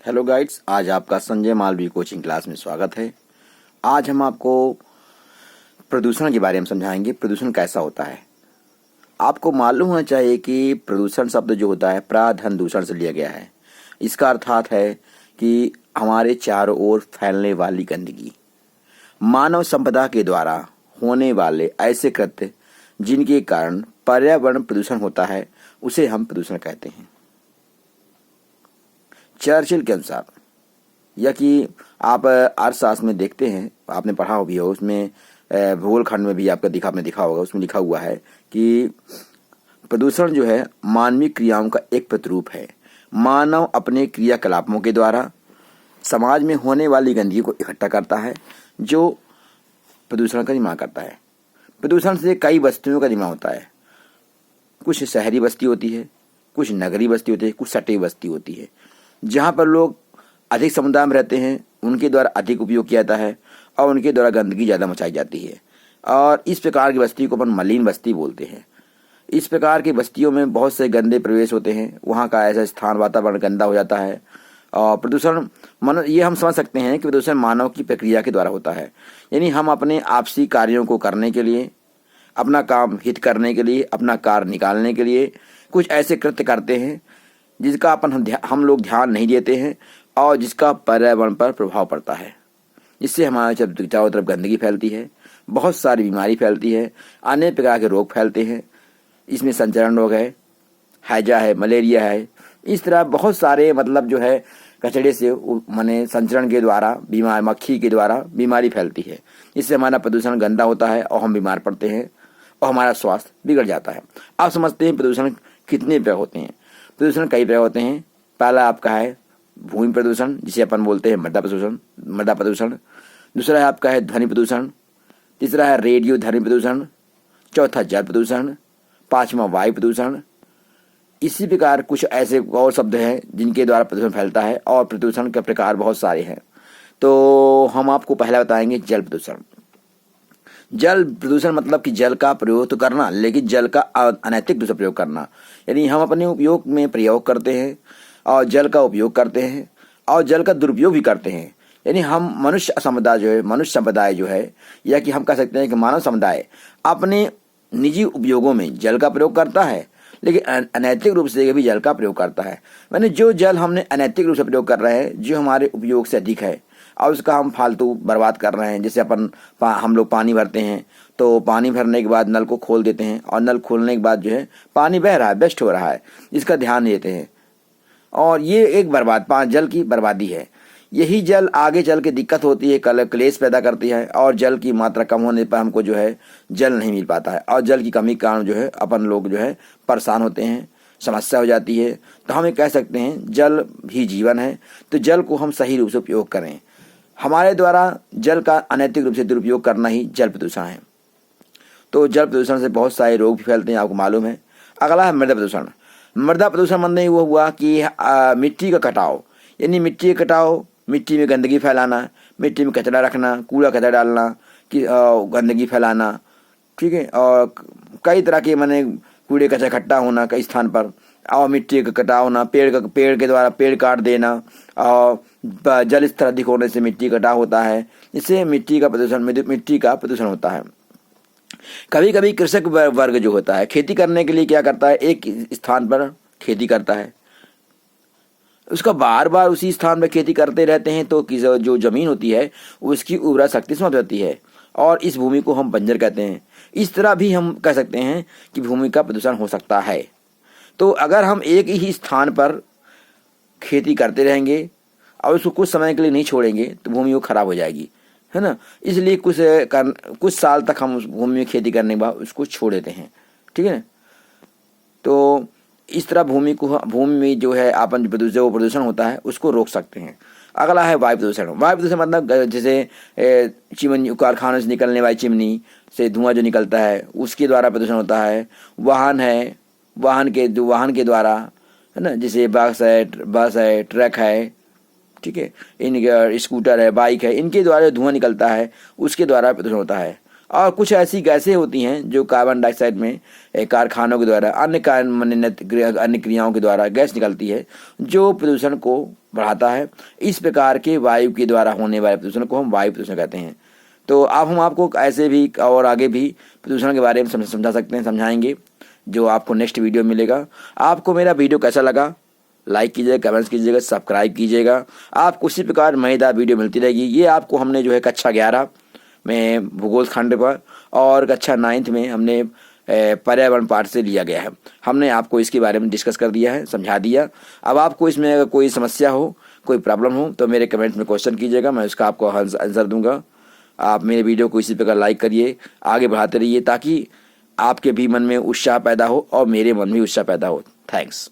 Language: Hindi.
हेलो गाइड्स, आज आपका संजय मालवी कोचिंग क्लास में स्वागत है। आज हम आपको प्रदूषण के बारे में समझाएंगे। प्रदूषण कैसा होता है। आपको मालूम होना चाहिए कि प्रदूषण शब्द जो होता है प्राधन दूषण से लिया गया है। इसका अर्थात है कि हमारे चारों ओर फैलने वाली गंदगी, मानव संपदा के द्वारा होने वाले ऐसे कृत्य जिनके कारण पर्यावरण प्रदूषण होता है, उसे हम प्रदूषण कहते हैं। चर्चिल के अनुसार, या कि आप अर्थशास्त्र में देखते हैं, आपने पढ़ा भी हो, उसमें भूगोल खंड में भी आपने दिखा होगा, उसमें लिखा हुआ है कि प्रदूषण जो है मानवीय क्रियाओं का एक प्रतिरूप है। मानव अपने क्रियाकलापों के द्वारा समाज में होने वाली गंदगी को इकट्ठा करता है, जो प्रदूषण का निर्माण करता है। प्रदूषण से कई वस्तुओं का निर्माण होता है। कुछ शहरी बस्ती होती है, कुछ नगरीय बस्ती होती है, कुछ सटी बस्ती होती है। जहाँ पर लोग अधिक समुदाय में रहते हैं, उनके द्वारा अधिक उपयोग किया जाता है और उनके द्वारा गंदगी ज़्यादा मचाई जाती है, और इस प्रकार की बस्ती को अपन मलिन बस्ती बोलते हैं। इस प्रकार की बस्तियों में बहुत से गंदे प्रवेश होते हैं, वहाँ का ऐसा स्थान वातावरण गंदा हो जाता है। और प्रदूषण ये हम समझ सकते हैं कि प्रदूषण मानव की प्रक्रिया के द्वारा होता है। यानी हम अपने आपसी कार्यों को करने के लिए, अपना काम हित करने के लिए, अपना कार्य निकालने के लिए कुछ ऐसे कृत्य करते हैं जिसका हम लोग ध्यान नहीं देते हैं और जिसका पर्यावरण पर प्रभाव पड़ता है। इससे हमारे चारों तरफ गंदगी फैलती है, बहुत सारी बीमारी फैलती है, अनेक प्रकार के रोग फैलते हैं। इसमें संचरण रोग है, हैजा है, मलेरिया है। इस तरह बहुत सारे जो है कचड़े से माने संचरण के द्वारा, मक्खी के द्वारा बीमारी फैलती है। इससे हमारा प्रदूषण गंदा होता है और हम बीमार पड़ते हैं और हमारा स्वास्थ्य बिगड़ जाता है। आप समझते हैं प्रदूषण कितने प्रकार होते हैं। प्रदूषण कई प्रकार होते हैं। पहला आपका है भूमि प्रदूषण, जिसे अपन बोलते हैं मृदा प्रदूषण। दूसरा है आपका है ध्वनि प्रदूषण। तीसरा है रेडियो ध्वनि प्रदूषण। चौथा जल प्रदूषण। पांचवा वायु प्रदूषण। इसी प्रकार कुछ ऐसे और शब्द हैं जिनके द्वारा प्रदूषण फैलता है, और प्रदूषण के प्रकार बहुत सारे हैं। तो हम आपको पहला बताएंगे जल प्रदूषण। जल प्रदूषण मतलब कि जल का प्रयोग तो करना, लेकिन जल का अनैतिक रूप से प्रयोग करना। यानी हम अपने उपयोग में प्रयोग करते हैं और जल का उपयोग करते हैं और जल का दुरुपयोग भी करते हैं। यानी हम मनुष्य संप्रदाय जो है, या कि हम कह सकते हैं कि मानव समुदाय अपने निजी उपयोगों में जल का प्रयोग करता है, लेकिन अनैतिक रूप से भी जल का प्रयोग करता है। यानी जो जल हमने अनैतिक रूप से प्रयोग कर रहे हैं, जो हमारे उपयोग से अधिक है, और उसका हम फालतू बर्बाद कर रहे हैं। जैसे हम लोग पानी भरते हैं, तो पानी भरने के बाद नल को खोल देते हैं, और नल खोलने के बाद जो है पानी बह रहा है, वेस्ट हो रहा है, इसका ध्यान नहीं देते हैं, और ये एक जल की बर्बादी है। यही जल आगे चल के दिक्कत होती है, क्लेश पैदा करती है, और जल की मात्रा कम होने पर हमको जो है जल नहीं मिल पाता है, और जल की कमी के कारण जो है अपन लोग जो है परेशान होते हैं, समस्या हो जाती है। तो हम ये कह सकते हैं जल भी जीवन है। तो जल को हम सही रूप से उपयोग करें। हमारे द्वारा जल का अनैतिक रूप से दुरुपयोग करना ही जल प्रदूषण है। तो जल प्रदूषण से बहुत सारे रोग भी फैलते हैं, आपको मालूम है। अगला है मृदा प्रदूषण। मृदा प्रदूषण मतलब वो हुआ कि मिट्टी का कटाव, यानी मिट्टी का कटाव, मिट्टी में गंदगी फैलाना, मिट्टी में कचरा रखना, कूड़ा कचरा डालना, कि गंदगी फैलाना, ठीक है। और कई तरह के कूड़े कचरा इकट्ठा होना कई स्थान पर, और मिट्टी का कटाव होना, पेड़ के द्वारा पेड़ काट देना, और जल स्तर अधिक होने से मिट्टी कटाव होता है। इससे मिट्टी का प्रदूषण होता है। कभी कभी कृषक वर्ग जो होता है खेती करने के लिए क्या करता है, एक स्थान पर खेती करता है, उसका बार बार उसी स्थान पर खेती करते रहते हैं, तो जो जमीन होती है उसकी उर्वरा शक्ति समाप्त होती है, और इस भूमि को हम बंजर कहते हैं। इस तरह भी हम कह सकते हैं कि भूमि का प्रदूषण हो सकता है। तो अगर हम एक ही स्थान पर खेती करते रहेंगे और उसको कुछ समय के लिए नहीं छोड़ेंगे, तो भूमि वो खराब हो जाएगी, है ना। इसलिए कुछ साल तक हम उस भूमि में खेती करने के बाद उसको छोड़ देते हैं, ठीक है। तो इस तरह भूमि में जो है अपन जो प्रदूषण होता है उसको रोक सकते हैं। अगला है वायु प्रदूषण। वायु प्रदूषण मतलब जैसे चिमनी, कारखानों से निकलने वाली चिमनी से धुआं जो निकलता है, उसके द्वारा प्रदूषण होता है। वाहन के द्वारा, है ना, जैसे बस है, ट्रक है, ठीक है, स्कूटर है, बाइक है, इनके द्वारा धुआं निकलता है, उसके द्वारा प्रदूषण होता है। और कुछ ऐसी गैसें होती हैं जो कार्बन डाइऑक्साइड में कारखानों के द्वारा अन्य अन्य क्रियाओं के द्वारा गैस निकलती है जो प्रदूषण को बढ़ाता है। इस प्रकार के वायु के द्वारा होने वाले प्रदूषण को हम वायु प्रदूषण कहते हैं। तो अब हम आपको ऐसे भी और आगे भी प्रदूषण के बारे में समझा सकते हैं, समझाएंगे, जो आपको नेक्स्ट वीडियो मिलेगा। आपको मेरा वीडियो कैसा लगा लाइक कीजिएगा, कमेंट्स कीजिएगा, सब्सक्राइब कीजिएगा। आपको उसी प्रकार मज़ेदार वीडियो मिलती रहेगी। ये आपको हमने जो है कक्षा 11 में भूगोल खंड पर और कक्षा 9th में हमने पर्यावरण पाठ से लिया गया है। हमने आपको इसके बारे में डिस्कस कर दिया है, समझा दिया। अब आपको इसमें अगर कोई समस्या हो, कोई प्रॉब्लम हो तो मेरे कमेंट में क्वेश्चन कीजिएगा, मैं उसका आपको आंसर दूंगा। आप मेरे वीडियो को इसी प्रकार लाइक करिए, आगे बढ़ाते रहिए ताकि आपके भी मन में उत्साह पैदा हो और मेरे मन में उत्साह पैदा हो। थैंक्स।